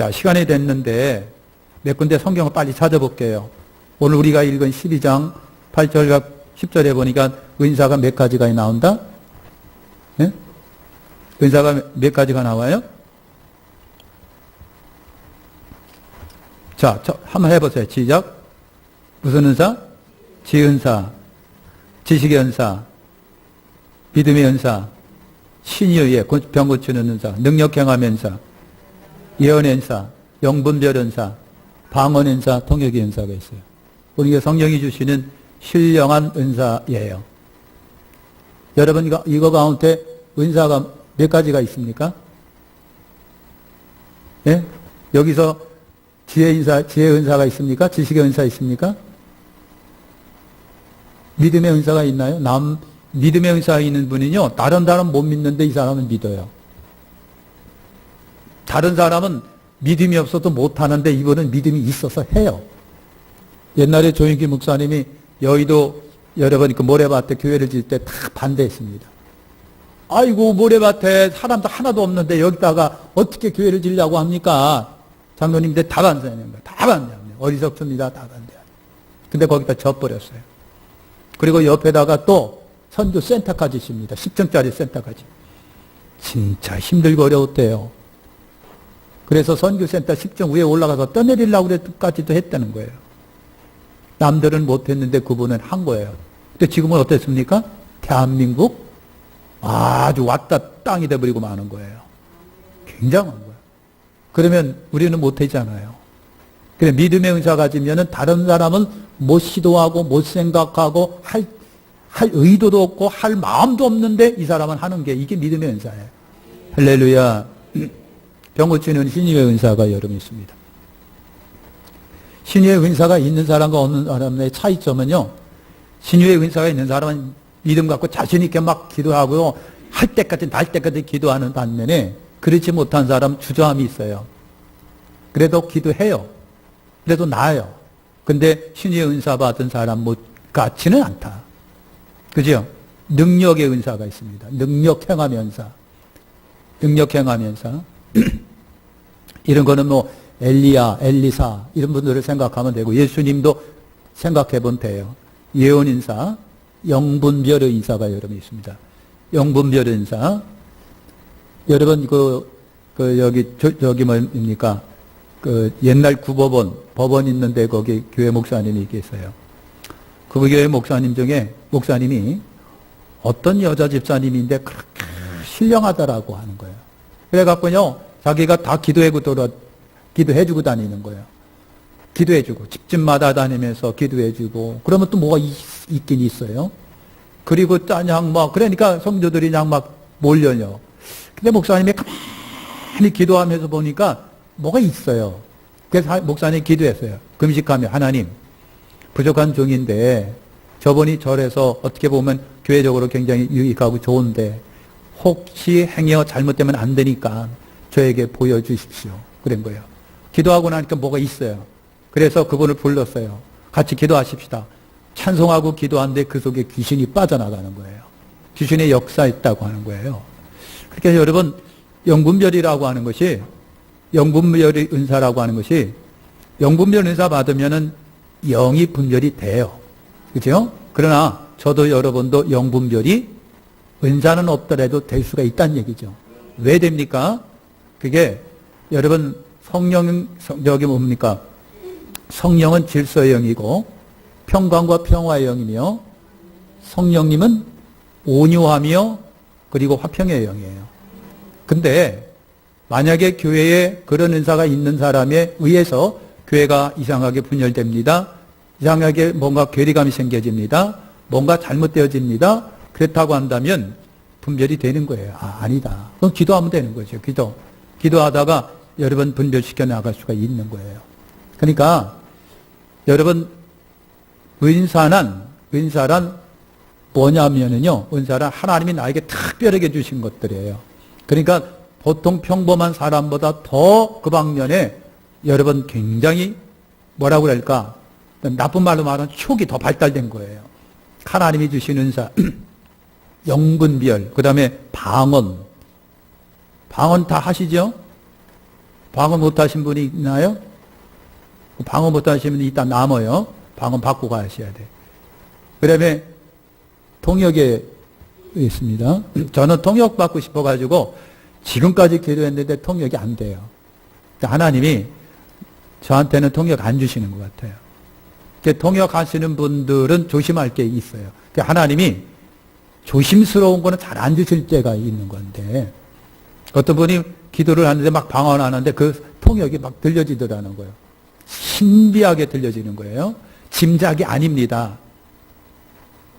자, 시간이 됐는데 몇 군데 성경을 빨리 찾아볼게요. 오늘 우리가 읽은 12장 8절과 10절에 보니까 은사가 몇 가지가 나온다? 네? 은사가 몇 가지가 나와요? 자, 한번 해보세요. 시작. 무슨 은사? 지은사, 지식의 은사, 믿음의 은사, 신유의 병 고치는 은사, 능력 행함 은사, 예언의 은사, 영분별 은사, 방언 은사, 통역의 은사가 있어요. 우리가 성령이 주시는 신령한 은사예요. 여러분, 이거 가운데 은사가 몇 가지가 있습니까? 예? 여기서 지혜의 은사가 있습니까? 지식의 은사 있습니까? 믿음의 은사가 있나요? 믿음의 은사가 있는 분은요, 다른 사람 못 믿는데 이 사람은 믿어요. 다른 사람은 믿음이 없어도 못하는데 이분은 믿음이 있어서 해요. 옛날에 조인기 목사님이 여의도 여러분 그 모래밭에 교회를 지을 때 다 반대했습니다. 아이고, 모래밭에 사람도 하나도 없는데 여기다가 어떻게 교회를 지으려고 합니까? 장로님들 다 반대하는 거예요. 다 반대합니다. 어리석습니다. 다 반대합니다. 근데 거기다 져버렸어요. 그리고 옆에다가 또 선교 센터까지 있습니다. 10층짜리 센터까지. 진짜 힘들고 어려웠대요. 그래서 선교센터 10층 위에 올라가서 떠내리려고 그랬까지도 했다는 거예요. 남들은 못했는데 그분은 한 거예요. 근데 지금은 어땠습니까? 대한민국 아주 왔다 땅이 돼버리고 마는 거예요. 굉장한 거예요. 그러면 우리는 못하잖아요. 그래, 믿음의 은사 가지면은 다른 사람은 못 시도하고 못 생각하고 할 의도도 없고 할 마음도 없는데 이 사람은 하는 게 이게 믿음의 은사예요. 할렐루야. 병 고치는 신유의 은사가 여러분 있습니다. 신유의 은사가 있는 사람과 없는 사람의 차이점은요, 신유의 은사가 있는 사람은 믿음 갖고 자신 있게 막 기도하고요, 할 때까지 날 때까지 기도하는 반면에 그렇지 못한 사람 주저함이 있어요. 그래도 기도해요. 그래도 나아요. 근데 신유의 은사 받은 사람 같지는 않다. 그죠? 능력의 은사가 있습니다. 능력 행하면서. 능력 행하면서. 이런 거는 뭐 엘리야, 엘리사 이런 분들을 생각하면 되고 예수님도 생각해 보면 돼요. 예언 인사, 영분별 인사가 여러분 있습니다. 영분별 인사. 여러분 여기 뭡니까? 그 옛날 법원 있는데 거기 교회 목사님이 계세요. 그 교회 목사님 중에 목사님이 어떤 여자 집사님인데 그렇게 신령하다라고 하는 거예요. 그래갖고요, 자기가 다 기도해주고 다니는 거예요. 기도해주고, 집집마다 다니면서 기도해주고, 그러면 또 뭐가 있긴 있어요. 그리고 그냥 그러니까 성도들이 그냥 막 몰려요. 근데 목사님이 가만히 기도하면서 보니까 뭐가 있어요. 그래서 목사님이 기도했어요. 금식하며, 하나님, 부족한 종인데, 저분이 절에서 어떻게 보면 교회적으로 굉장히 유익하고 좋은데, 혹시 행여 잘못되면 안 되니까 저에게 보여주십시오. 그런 거예요. 기도하고 나니까 뭐가 있어요. 그래서 그분을 불렀어요. 같이 기도하십시다. 찬송하고 기도하는데 그 속에 귀신이 빠져나가는 거예요. 귀신의 역사있다고 하는 거예요. 그러니까 여러분, 영분별이라고 하는 것이, 영분별의 은사라고 하는 것이, 영분별 은사 받으면은 영이 분별이 돼요. 그죠? 그러나 저도 여러분도 영분별이 은사는 없더라도 될 수가 있다는 얘기죠. 왜 됩니까? 그게 여러분 여기 뭡니까? 성령은 질서의 영이고 평강과 평화의 영이며 성령님은 온유하며 그리고 화평의 영이에요. 근데 만약에 교회에 그런 은사가 있는 사람에 의해서 교회가 이상하게 분열됩니다. 이상하게 뭔가 괴리감이 생겨집니다. 뭔가 잘못되어집니다. 그렇다고 한다면 분별이 되는 거예요. 아니다. 그럼 기도하면 되는 거죠. 기도하다가 여러분 분별시켜 나갈 수가 있는 거예요. 그러니까 여러분 은사란 뭐냐면은요, 은사란 하나님이 나에게 특별하게 주신 것들이에요. 그러니까 보통 평범한 사람보다 더 그 방면에 여러분 굉장히 뭐라고 그럴까, 나쁜 말로 말하면 촉이 더 발달된 거예요. 하나님이 주신 은사. 영분별, 그 다음에 방언 다 하시죠? 방어 못하신 분이 있나요? 방어 못하시는 분이 일단 남아요. 방어 받고 가셔야 돼. 그 다음에 통역에 있습니다. 저는 통역 받고 싶어가지고 지금까지 기도했는데 통역이 안 돼요. 하나님이 저한테는 통역 안 주시는 것 같아요. 통역하시는 분들은 조심할 게 있어요. 하나님이 조심스러운 거는 잘 안 주실 때가 있는 건데, 어떤 분이 기도를 하는데 막 방언하는데 그 통역이 막 들려지더라는 거예요. 신비하게 들려지는 거예요. 짐작이 아닙니다.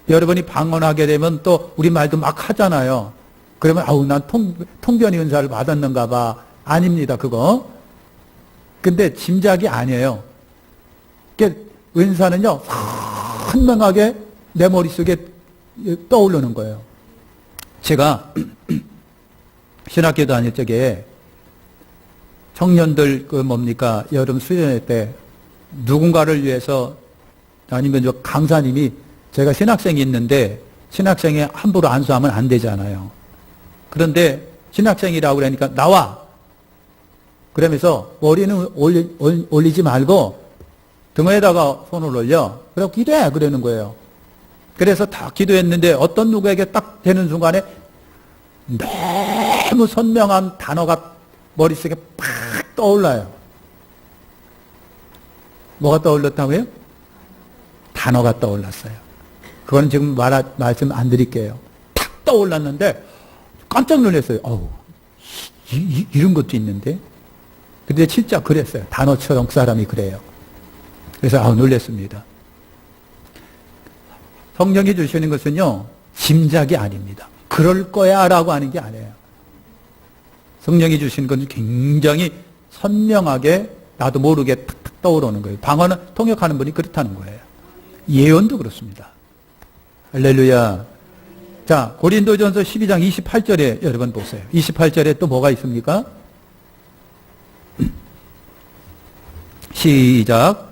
여러분이 방언하게 되면 또 우리 말도 막 하잖아요. 그러면 아우 난 통변의 은사를 받았는가 봐. 아닙니다, 그거. 근데 짐작이 아니에요. 은사는요, 선명하게 내 머릿속에 떠오르는 거예요. 제가 신학교 다닐 적에 청년들 여름 수련회 때 누군가를 위해서, 아니면 저 강사님이, 제가 신학생이 있는데 신학생이 함부로 안수하면 안 되잖아요. 그런데 신학생이라고 그러니까 나와! 그러면서 머리는 올리지 말고 등에다가 손을 올려. 그래서 기도해! 그러는 거예요. 그래서 다 기도했는데 어떤 누구에게 딱 되는 순간에 너무 선명한 단어가 머릿속에 팍 떠올라요. 뭐가 떠올랐다고요? 단어가 떠올랐어요. 그건 지금 말씀 안 드릴게요. 탁 떠올랐는데 깜짝 놀랐어요. 어우, 이런 것도 있는데? 근데 진짜 그랬어요. 단어처럼 그 사람이 그래요. 그래서 놀랐습니다. 성령이 주시는 것은요, 짐작이 아닙니다. 그럴 거야 라고 하는 게 아니에요. 성령이 주시는 것은 굉장히 선명하게 나도 모르게 탁탁 떠오르는 거예요. 방언은 통역하는 분이 그렇다는 거예요. 예언도 그렇습니다. 할렐루야. 자, 고린도전서 12장 28절에 여러분 보세요. 28절에 또 뭐가 있습니까? 시작.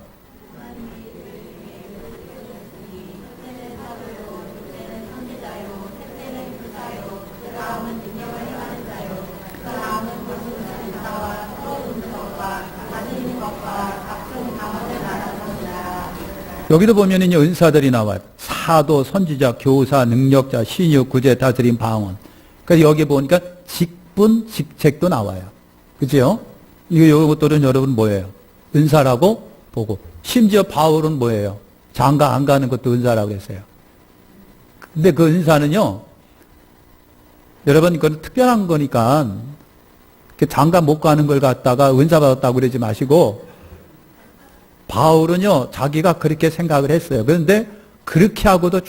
여기도 보면은요, 은사들이 나와요. 사도, 선지자, 교사, 능력자, 신유, 구제, 다스림, 방언. 그래서 여기 보니까 직분, 직책도 나와요. 그죠? 이것들은 여러분 뭐예요? 은사라고 보고. 심지어 바울은 뭐예요? 장가 안 가는 것도 은사라고 그랬어요. 근데 그 은사는요, 여러분, 이건 특별한 거니까, 장가 못 가는 걸 갖다가 은사 받았다고 그러지 마시고, 바울은요, 자기가 그렇게 생각을 했어요. 그런데 그렇게 하고도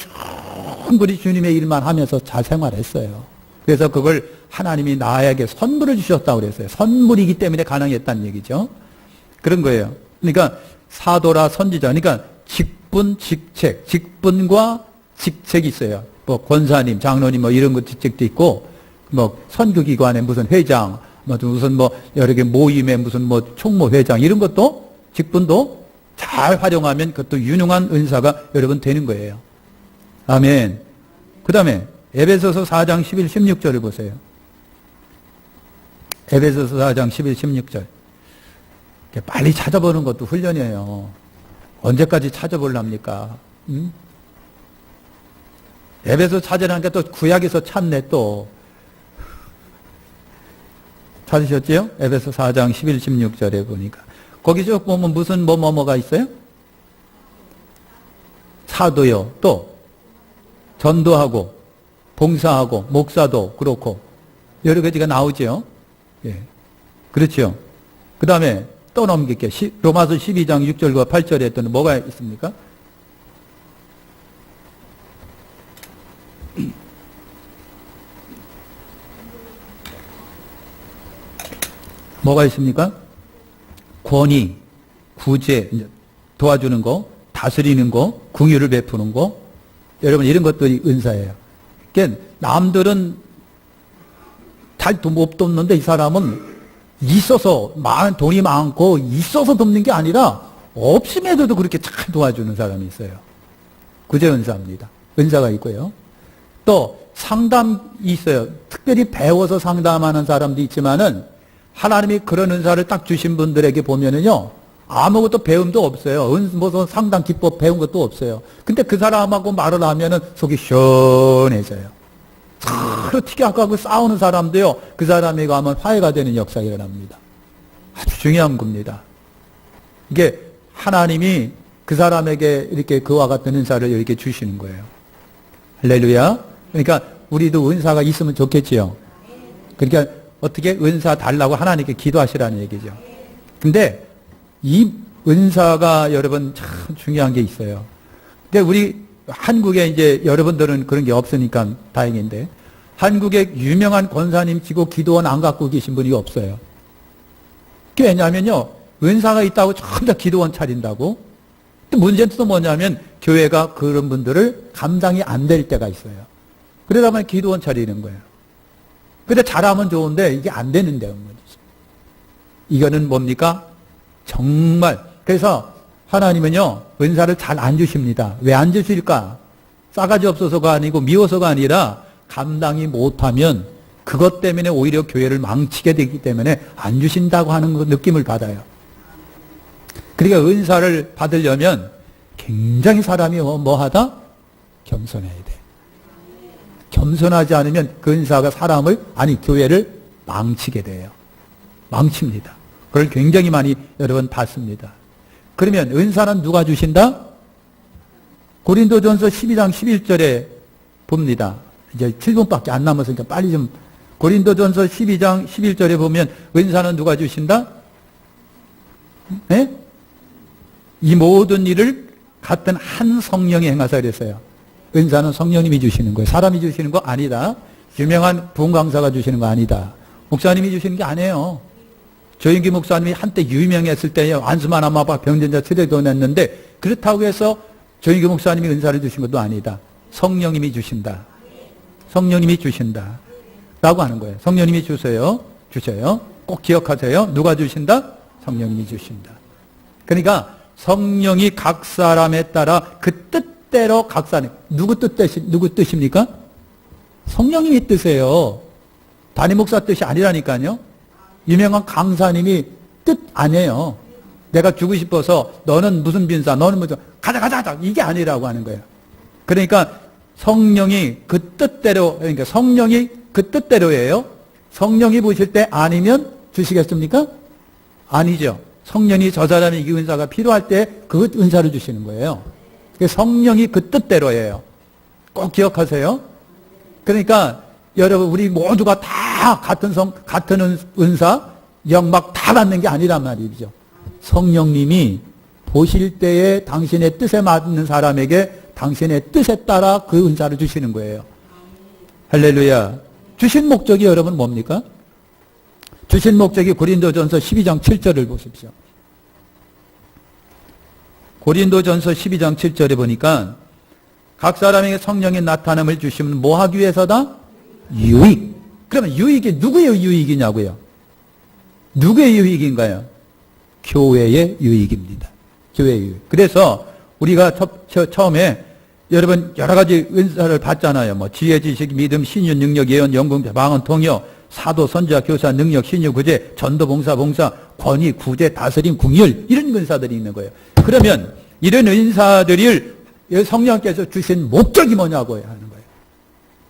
충분히 주님의 일만 하면서 잘 생활했어요. 그래서 그걸 하나님이 나에게 선물을 주셨다고 그랬어요. 선물이기 때문에 가능했다는 얘기죠. 그런 거예요. 그러니까 사도라 선지자, 그러니까 직분, 직책, 직분과 직책이 있어요. 뭐 권사님, 장로님 뭐 이런 것 직책도 있고, 뭐 선교기관의 무슨 회장, 무슨 뭐 여러 개 모임의 무슨 뭐 총무회장 이런 것도 직분도 잘 활용하면 그것도 유능한 은사가 여러분 되는 거예요. 아멘. 그 다음에 에베소서 4장 11, 16절을 보세요. 에베소서 4장 11, 16절. 빨리 찾아보는 것도 훈련이에요. 언제까지 찾아보랍니까? 에베소 찾으라니까 또 구약에서 찾네 또. 찾으셨지요? 에베소 4장 11, 16절에 보니까. 거기 쭉 보면 무슨 뭐가 있어요? 사도요. 또 전도하고 봉사하고 목사도 그렇고 여러 가지가 나오죠. 예. 그렇죠. 그 다음에 또 넘길게요. 로마서 12장 6절과 8절에 또 뭐가 있습니까? 뭐가 있습니까? 권위, 구제, 도와주는 거, 다스리는 거, 긍휼을 베푸는 거, 여러분 이런 것들이 은사예요. 그러니까 남들은 잘 못 돕는데 이 사람은 있어서, 돈이 많고 있어서 돕는 게 아니라 없음에도 그렇게 잘 도와주는 사람이 있어요. 구제 은사입니다. 은사가 있고요. 또 상담이 있어요. 특별히 배워서 상담하는 사람도 있지만은 하나님이 그런 은사를 딱 주신 분들에게 보면은요, 아무것도 배움도 없어요. 무슨 상당 기법 배운 것도 없어요. 근데 그 사람하고 말을 하면은 속이 시원해져요. 서로 티격하고 싸우는 사람도요, 그 사람에게 하면 화해가 되는 역사가 일어납니다. 아주 중요한 겁니다. 이게 하나님이 그 사람에게 이렇게 그와 같은 은사를 이렇게 주시는 거예요. 할렐루야. 그러니까 우리도 은사가 있으면 좋겠지요. 그러니까 어떻게 은사 달라고 하나님께 기도하시라는 얘기죠. 근데 이 은사가 여러분 참 중요한 게 있어요. 근데 우리 한국에 이제 여러분들은 그런 게 없으니까 다행인데, 한국에 유명한 권사님 치고 기도원 안 갖고 계신 분이 없어요. 왜냐하면요, 은사가 있다고 전부 다 기도원 차린다고. 근데 문제는 또 뭐냐면 교회가 그런 분들을 감당이 안 될 때가 있어요. 그러다 보면 기도원 차리는 거예요. 근데 잘하면 좋은데 이게 안 되는데 말이죠. 이거는 뭡니까? 정말. 그래서 하나님은요, 은사를 잘 안 주십니다. 왜 안 주실까? 싸가지 없어서가 아니고 미워서가 아니라 감당이 못하면 그것 때문에 오히려 교회를 망치게 되기 때문에 안 주신다고 하는 그 느낌을 받아요. 그러니까 은사를 받으려면 굉장히 사람이 뭐하다? 겸손해야 돼. 겸손하지 않으면 그 은사가 사람을, 아니 교회를 망치게 돼요. 망칩니다. 그걸 굉장히 많이 여러분 봤습니다. 그러면 은사는 누가 주신다? 고린도전서 12장 11절에 봅니다. 이제 7분밖에 안 남았으니까 빨리 좀. 고린도전서 12장 11절에 보면 은사는 누가 주신다? 네? 이 모든 일을 같은 한 성령이 행하사 그랬어요. 은사는 성령님이 주시는 거예요. 사람이 주시는 거 아니다. 유명한 부흥 강사가 주시는 거 아니다. 목사님이 주시는 게 아니에요. 조인기 목사님이 한때 유명했을 때에 안수만 아마바 병전자 치료도 냈는데, 그렇다고 해서 조인기 목사님이 은사를 주신 것도 아니다. 성령님이 주신다. 성령님이 주신다. 라고 하는 거예요. 성령님이 주세요. 주셔요. 꼭 기억하세요. 누가 주신다? 성령님이 주신다. 그러니까 성령이 각 사람에 따라 그 뜻대로 각 사람, 누구 뜻입니까? 성령님이 뜻이에요. 담임 목사 뜻이 아니라니까요. 유명한 강사님이 뜻 아니에요. 내가 주고 싶어서 너는 무슨 빈사, 너는 무슨 가자 이게 아니라고 하는 거예요. 그러니까 성령이 그 뜻대로, 그러니까 성령이 그 뜻대로예요. 성령이 보실 때 아니면 주시겠습니까? 아니죠. 성령이 저 사람이 이 은사가 필요할 때 그 은사를 주시는 거예요. 성령이 그 뜻대로예요. 꼭 기억하세요. 그러니까 여러분, 우리 모두가 다 같은 은사, 영막 다 받는 게 아니란 말이죠. 성령님이 보실 때에 당신의 뜻에 맞는 사람에게 당신의 뜻에 따라 그 은사를 주시는 거예요. 할렐루야. 주신 목적이 여러분 뭡니까? 주신 목적이 고린도전서 12장 7절을 보십시오. 고린도전서 12장 7절에 보니까 각 사람에게 성령의 나타남을 주시면 뭐 하기 위해서다? 유익. 그러면 유익이 누구의 유익이냐고요? 누구의 유익인가요? 교회의 유익입니다. 교회의 유익. 그래서 우리가 처음에 여러분 여러 가지 은사를 받잖아요. 뭐 지혜, 지식, 믿음, 신유, 능력, 예언, 영궁, 방언, 통역, 사도, 선지자, 교사, 능력, 신유, 구제, 전도, 봉사, 권위, 구제, 다스림, 궁율, 이런 은사들이 있는 거예요. 그러면 이런 은사들을 성령께서 주신 목적이 뭐냐고 하는 거예요.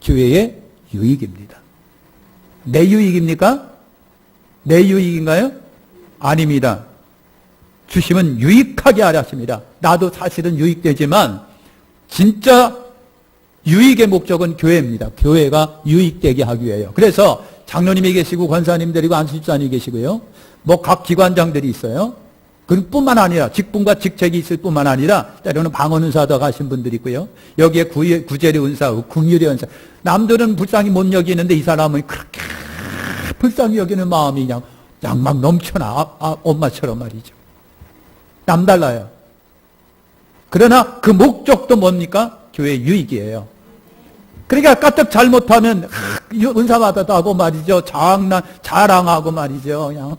교회의 유익입니다. 내 유익입니까? 내 유익인가요? 아닙니다. 주시면 유익하게 하셨습니다. 나도 사실은 유익되지만 진짜 유익의 목적은 교회입니다. 교회가 유익되게 하기 위해요. 그래서 장로님이 계시고 권사님들이고 안수집사님이 계시고요. 뭐 각 기관장들이 있어요. 그뿐만 아니라 직분과 직책이 있을 뿐만 아니라 때로는 방언은사도 가신 분들이 있고요. 여기에 구제리 은사, 궁유리 은사. 남들은 불쌍히 못 여기는데 이 사람은 그렇게 불쌍히 여기는 마음이 그냥 막 넘쳐나. 엄마처럼 말이죠. 남달라요. 그러나 그 목적도 뭡니까? 교회 유익이에요. 그러니까 까딱 잘못하면 은사 받았다고 말이죠. 자랑하고 말이죠. 그냥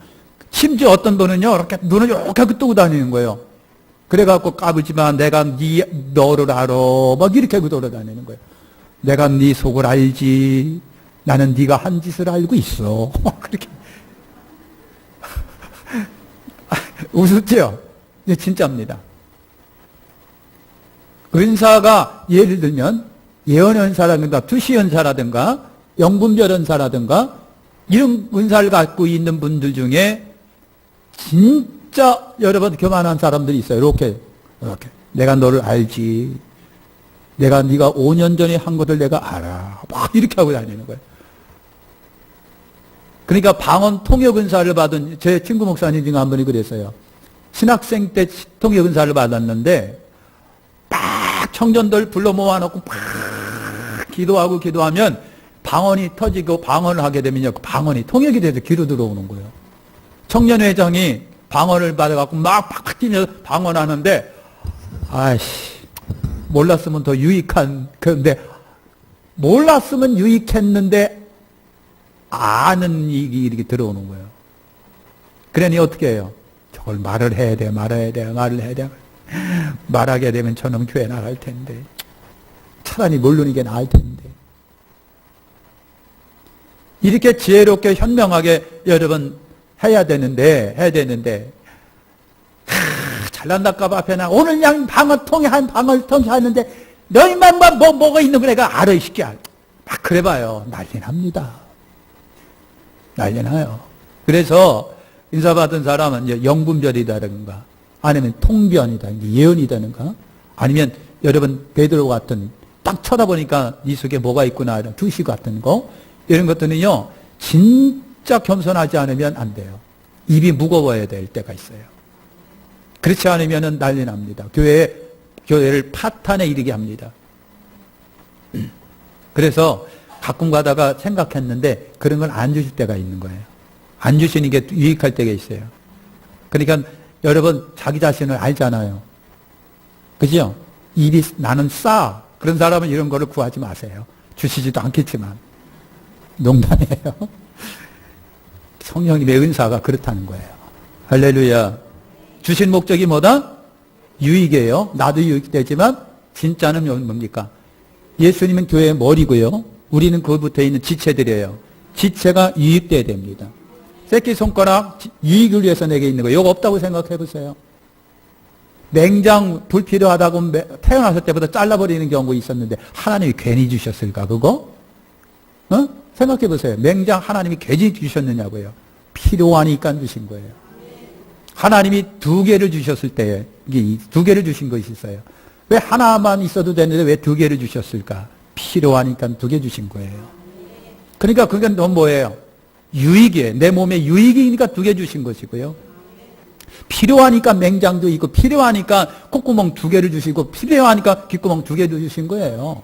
심지어 어떤 분은요, 이렇게 눈을 이렇게 뜨고 다니는 거예요. 그래갖고 까불지만 내가 너를 알아. 막 이렇게 돌아다니는 거예요. 내가 네 속을 알지. 나는 네가 한 짓을 알고 있어. 그렇게. 우습죠? 이게 진짜입니다. 은사가 예를 들면 예언연사라든가 투시연사라든가 영분별연사라든가 이런 은사를 갖고 있는 분들 중에 진짜 여러분 교만한 사람들이 있어요. 이렇게 내가 너를 알지. 내가 네가 5년 전에 한 것을 내가 알아. 막 이렇게 하고 다니는 거예요. 그러니까 방언 통역 은사를 받은 제 친구 목사님 중에 한 분이 그랬어요. 신학생 때 통역 은사를 받았는데 막 청년들 불러 모아놓고 막 기도하면 방언이 터지고 방언을 하게 되면요, 방언이 통역이 돼서 귀로 들어오는 거예요. 청년회장이 방언을 받아갖고 막 팍팍 뛰면서 방언하는데, 아이씨, 몰랐으면 더 유익한, 그런데, 몰랐으면 유익했는데, 아는 이익이 이렇게 들어오는 거예요. 그러니 어떻게 해요? 저걸 말을 해야 돼. 말하게 되면 저놈 교회 나갈 텐데. 차라리 모르는 게 나을 텐데. 이렇게 지혜롭게 현명하게 여러분 해야 되는데 잘난다까봐 앞에 나 오늘 그냥 방을 통해 하는데 너희만 뭐가 있는 거 내가 알아 이 새끼야. 막 그래봐요. 난리 납니다. 난리 나요. 그래서 인사받은 사람은 이제 영분별이다든가 아니면 통변이다, 예언이다든가 아니면 여러분 베드로 같은 딱 쳐다보니까 네 속에 뭐가 있구나 이런 두시 같은 거 이런 것들은요 진짜 겸손하지 않으면 안 돼요. 입이 무거워야 될 때가 있어요. 그렇지 않으면 난리 납니다. 교회를 파탄에 이르게 합니다. 그래서 가끔 가다가 생각했는데 그런 걸 안 주실 때가 있는 거예요. 안 주시는 게 유익할 때가 있어요. 그러니까 여러분 자기 자신을 알잖아요. 그죠? 입이 나는 싸. 그런 사람은 이런 거를 구하지 마세요. 주시지도 않겠지만. 농담이에요. 성령님의 은사가 그렇다는 거예요. 할렐루야. 주신 목적이 뭐다? 유익이에요. 나도 유익되지만 진짜는 뭡니까? 예수님은 교회의 머리고요. 우리는 그 붙어 있는 지체들이에요. 지체가 유익돼야 됩니다. 새끼손가락 유익을 위해서 내게 있는 거예요. 이거 없다고 생각해 보세요. 맹장 불필요하다고 태어났을 때부터 잘라버리는 경우가 있었는데 하나님이 괜히 주셨을까 그거? 생각해 보세요. 맹장 하나님이 괜히 주셨느냐고요. 필요하니까 주신 거예요. 하나님이 2개를 주셨을 때에 이게 2개를 주신 것이 있어요. 왜 하나만 있어도 되는데 왜 2개를 주셨을까? 필요하니까 2개 주신 거예요. 그러니까 그게 너무 뭐예요? 유익이에요. 내 몸에 유익이니까 2개 주신 것이고요. 필요하니까 맹장도 있고 필요하니까 콧구멍 2개를 주시고 필요하니까 귓구멍 2개도 주신 거예요.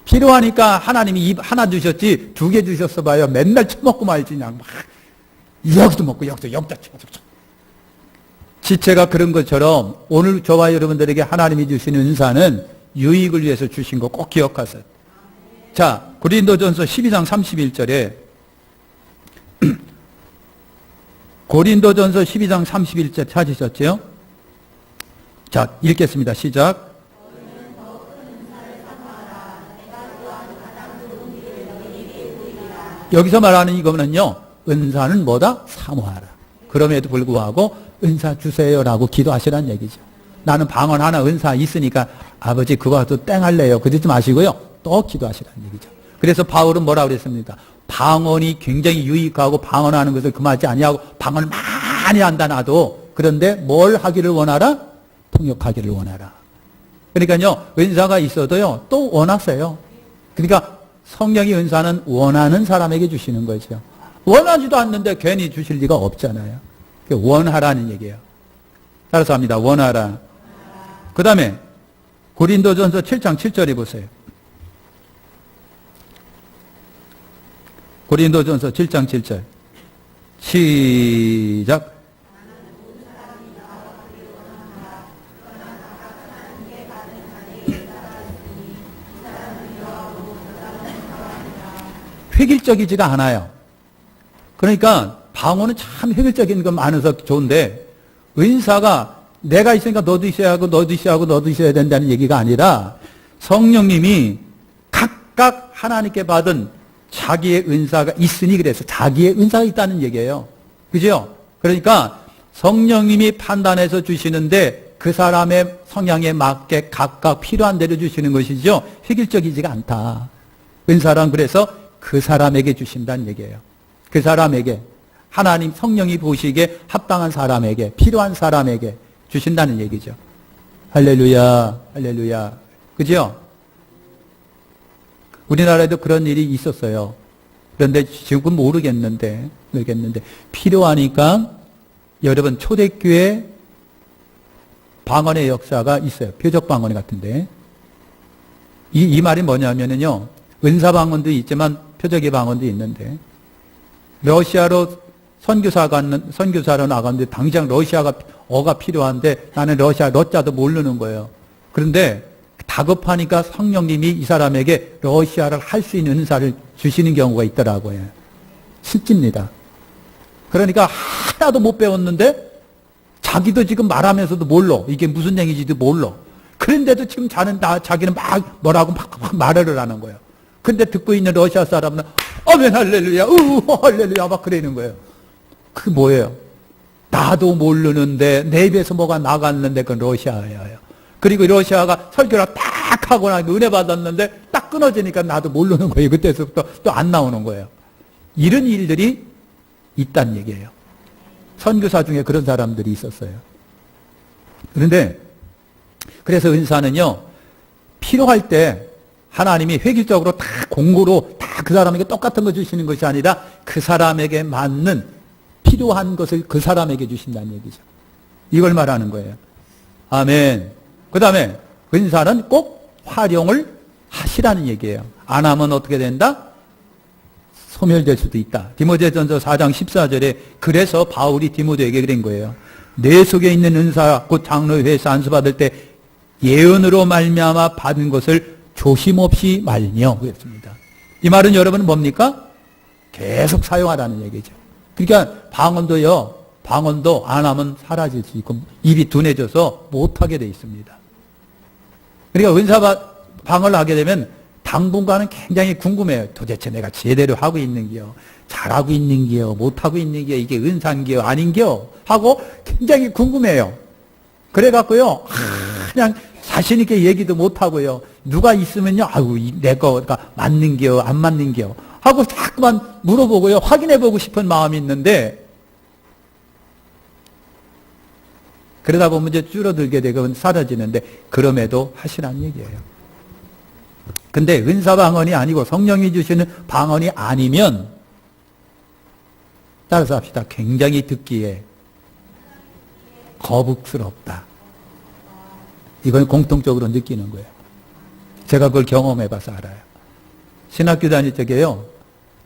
필요하니까 하나님이 입 하나 주셨지 2개 주셨어 봐요. 맨날 처먹고 말지 그냥 막 여기도 먹고 여기도 쳐먹고. 지체가 그런 것처럼 오늘 저와 여러분들에게 하나님이 주시는 은사는 유익을 위해서 주신 거 꼭 기억하세요. 자, 고린도전서 12장 31절에 고린도전서 12장 31절 찾으셨죠? 자, 읽겠습니다. 시작. 여기서 말하는 이거는요, 은사는 뭐다? 사모하라. 그럼에도 불구하고 은사 주세요라고 기도하시라는 얘기죠. 나는 방언 하나 은사 있으니까 아버지 그거 또 땡할래요. 그러지 마시고요. 또 기도하시라는 얘기죠. 그래서 바울은 뭐라고 그랬습니까? 방언이 굉장히 유익하고 방언하는 것을 금하지 아니하고 방언을 많이 한다 나도. 그런데 뭘 하기를 원하라? 통역하기를 원하라. 그러니까요. 은사가 있어도요. 또 원하세요. 그러니까 성령의 은사는 원하는 사람에게 주시는 거죠. 원하지도 않는데 괜히 주실 리가 없잖아요. 원하라는 얘기예요. 따라서 합니다. 원하라. 그 다음에 고린도전서 7장 7절에 보세요. 고린도전서 7장 7절 시작. 획일적이지가 않아요. 그러니까 방언은 참 획일적인 거 많아서 좋은데 은사가 내가 있으니까 너도 있어야 하고 너도 있어야 하고 너도 있어야 된다는 얘기가 아니라 성령님이 각각 하나님께 받은 자기의 은사가 있으니 그래서 자기의 은사가 있다는 얘기예요. 그죠? 그러니까 성령님이 판단해서 주시는데 그 사람의 성향에 맞게 각각 필요한 대로 주시는 것이죠. 획일적이지가 않다. 은사란 그래서 그 사람에게 주신다는 얘기예요. 그 사람에게, 하나님 성령이 보시기에 합당한 사람에게, 필요한 사람에게 주신다는 얘기죠. 할렐루야, 할렐루야. 그죠? 우리나라에도 그런 일이 있었어요. 그런데 지금 모르겠는데 필요하니까 여러분 초대교회 방언의 역사가 있어요. 표적 방언 같은데. 이 말이 뭐냐면요. 은사 방언도 있지만 표적의 방언도 있는데, 러시아로 선교사로 나갔는데 당장 러시아어가 필요한데 나는 러시아 러자도 모르는 거예요. 그런데 다급하니까 성령님이 이 사람에게 러시아를 할 수 있는 은사를 주시는 경우가 있더라고요. 실제입니다. 그러니까 하나도 못 배웠는데 자기도 지금 말하면서도 몰라. 이게 무슨 얘기인지도 몰라. 그런데도 지금 자기는 막 뭐라고 막 말을 하는 거예요. 근데 듣고 있는 러시아 사람은 아멘 할렐루야 할렐루야 막 그러는 거예요. 그게 뭐예요? 나도 모르는데 내 입에서 뭐가 나갔는데 그건 러시아예요. 그리고 러시아가 설교를 딱 하고 나니까 은혜 받았는데 딱 끊어지니까 나도 모르는 거예요. 그때서부터 또 안 나오는 거예요. 이런 일들이 있다는 얘기예요. 선교사 중에 그런 사람들이 있었어요. 그런데 그래서 은사는요, 필요할 때 하나님이 획일적으로 다 공고로 다 그 사람에게 똑같은 거 주시는 것이 아니라 그 사람에게 맞는 필요한 것을 그 사람에게 주신다는 얘기죠. 이걸 말하는 거예요. 아멘. 그 다음에 은사는 꼭 활용을 하시라는 얘기예요. 안 하면 어떻게 된다? 소멸될 수도 있다. 디모데전서 4장 14절에 그래서 바울이 디모데에게 그런 거예요. 내 속에 있는 은사 곧 장로회에서 안수받을 때 예언으로 말미암아 받은 것을 조심 없이 말며 그랬습니다. 이 말은 여러분 뭡니까? 계속 사용하라는 얘기죠. 그러니까 방언도 안 하면 사라질 수 있고 입이 둔해져서 못하게 돼 있습니다. 그러니까 은사 방언을 하게 되면 당분간은 굉장히 궁금해요. 도대체 내가 제대로 하고 있는기요? 잘하고 있는기요? 못하고 있는기요? 이게 은사인기요? 아닌기요? 하고 굉장히 궁금해요. 그래갖고요, 그냥 자신있게 얘기도 못하고요. 누가 있으면요, 내 거가 맞는기요? 안 맞는기요? 하고 자꾸만 물어보고요. 확인해보고 싶은 마음이 있는데, 그러다 보면 이제 줄어들게 되고 사라지는데, 그럼에도 하시라는 얘기예요. 근데 은사 방언이 아니고 성령이 주시는 방언이 아니면, 따라서 합시다. 굉장히 듣기에 거북스럽다. 이건 공통적으로 느끼는 거예요. 제가 그걸 경험해봐서 알아요. 신학교 다닐 적에요.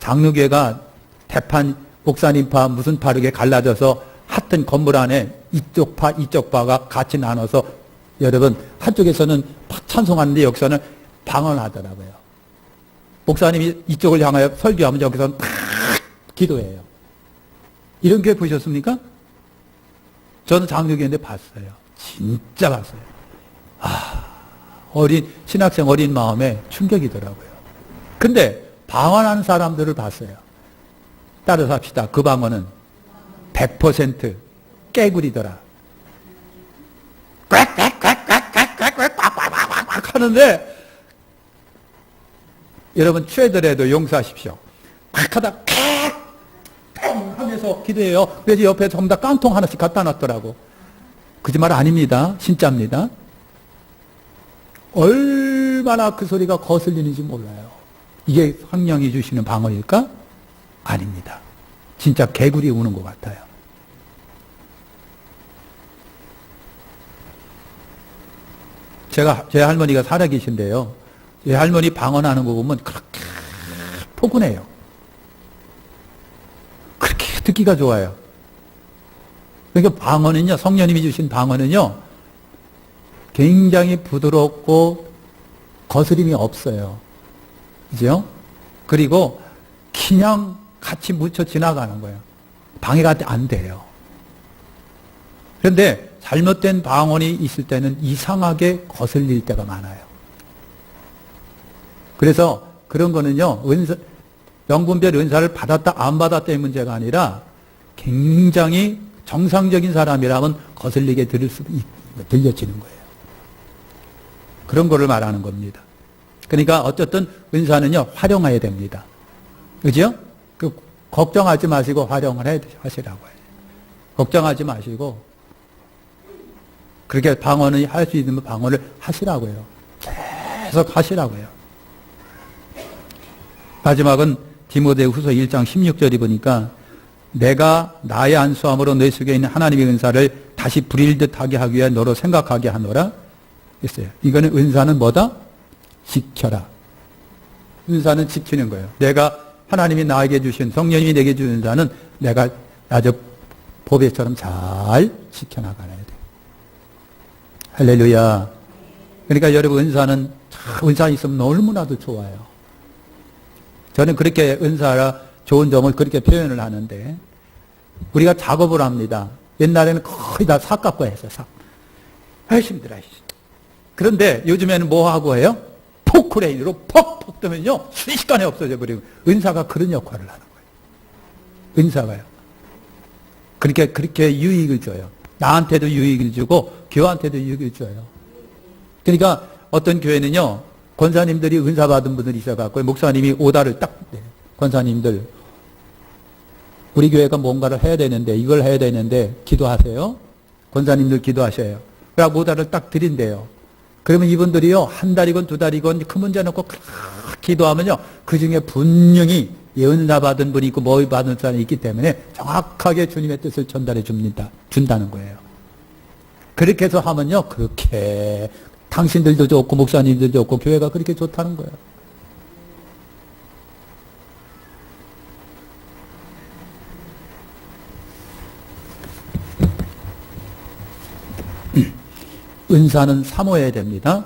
장로교회가 대판, 목사님파, 무슨 파 이렇게 갈라져서 하여튼 건물 안에 이쪽 파가 같이 나눠서 여러분 한쪽에서는 찬송하는데 여기서는 방언하더라고요. 목사님이 이쪽을 향하여 설교하면 여기서는 탁 기도해요. 이런 교회 보셨습니까? 저는 장로교회인데 봤어요. 진짜 봤어요. 신학생 어린 마음에 충격이더라고요. 근데 방언하는 사람들을 봤어요. 따라서 합시다. 그 방언은 100% 깨구리더라. 꽉꽉꽉꽉꽉꽉꽉꽉 하는데 여러분 취해더라도 용서하십시오. 꽉 하다 꽉 하면서 기도해요. 그래서 옆에 전부 다 깡통 하나씩 갖다 놨더라고. 거짓말 아닙니다. 진짜입니다. 얼마나 그 소리가 거슬리는지 몰라요. 이게 성령이 주시는 방언일까? 아닙니다. 진짜 개구리 우는 것 같아요. 제 할머니가 살아계신데요. 제 할머니 방언하는 거 보면 그렇게 포근해요. 그렇게 듣기가 좋아요. 그러니까 방언은요, 성령님이 주신 방언은요, 굉장히 부드럽고 거스림이 없어요. 그죠? 그리고 그냥 같이 묻혀 지나가는 거예요. 방해가 안 돼요. 그런데 잘못된 방언이 있을 때는 이상하게 거슬릴 때가 많아요. 그래서 그런 거는요, 명분별 은사를 받았다 안 받았다의 문제가 아니라 굉장히 정상적인 사람이라면 거슬리게 들려지는 거예요. 그런 거를 말하는 겁니다. 그러니까 어쨌든 은사는요, 활용해야 됩니다. 그죠? 걱정하지 마시고 활용을 하시라고 해요. 걱정하지 마시고, 그렇게 방언을 할 수 있는 방언을 하시라고요. 계속 하시라고요. 마지막은 디모데후서 1장 16절이 보니까 내가 나의 안수함으로 내 속에 있는 하나님의 은사를 다시 부릴 듯하게 하기 위해 너로 생각하게 하노라 했어요. 이거는 은사는 뭐다? 지켜라. 은사는 지키는 거예요. 내가 하나님이 나에게 주신 성령님이 내게 주는 은사는 내가 아주 보배처럼 잘 지켜나가야 돼. 할렐루야. 그러니까 여러분 은사는 은사 있으면 너무나도 좋아요. 저는 그렇게 은사라 좋은 점을 그렇게 표현을 하는데 우리가 작업을 합니다. 옛날에는 거의 다 삭 갖고 했어요. 삭. 아이 힘들어. 그런데 요즘에는 뭐 하고 해요? 포크레인으로 퍽퍽 뜨면요 순식간에 없어져 버리고 은사가 그런 역할을 하는 거예요. 은사가요. 그렇게 유익을 줘요. 나한테도 유익을 주고 교회한테도 유익을 줘요. 그러니까 어떤 교회는요 권사님들이 은사 받은 분들이 있어갖고 목사님이 오다를 딱 권사님들 우리 교회가 뭔가를 해야 되는데 이걸 해야 되는데 기도하세요. 권사님들 기도하셔요. 그래서 오다를 딱 드린대요. 그러면 이분들이요 한 달이건 두 달이건 큰 문제 놓고 기도하면요 그 중에 분명히 은사 받은 분이 있고 뭐 받은 사람이 있기 때문에 정확하게 주님의 뜻을 전달해 준다는 거예요. 그렇게 해서 하면요 그렇게 당신들도 좋고 목사님들도 좋고 교회가 그렇게 좋다는 거예요. 은사는 사모해야 됩니다.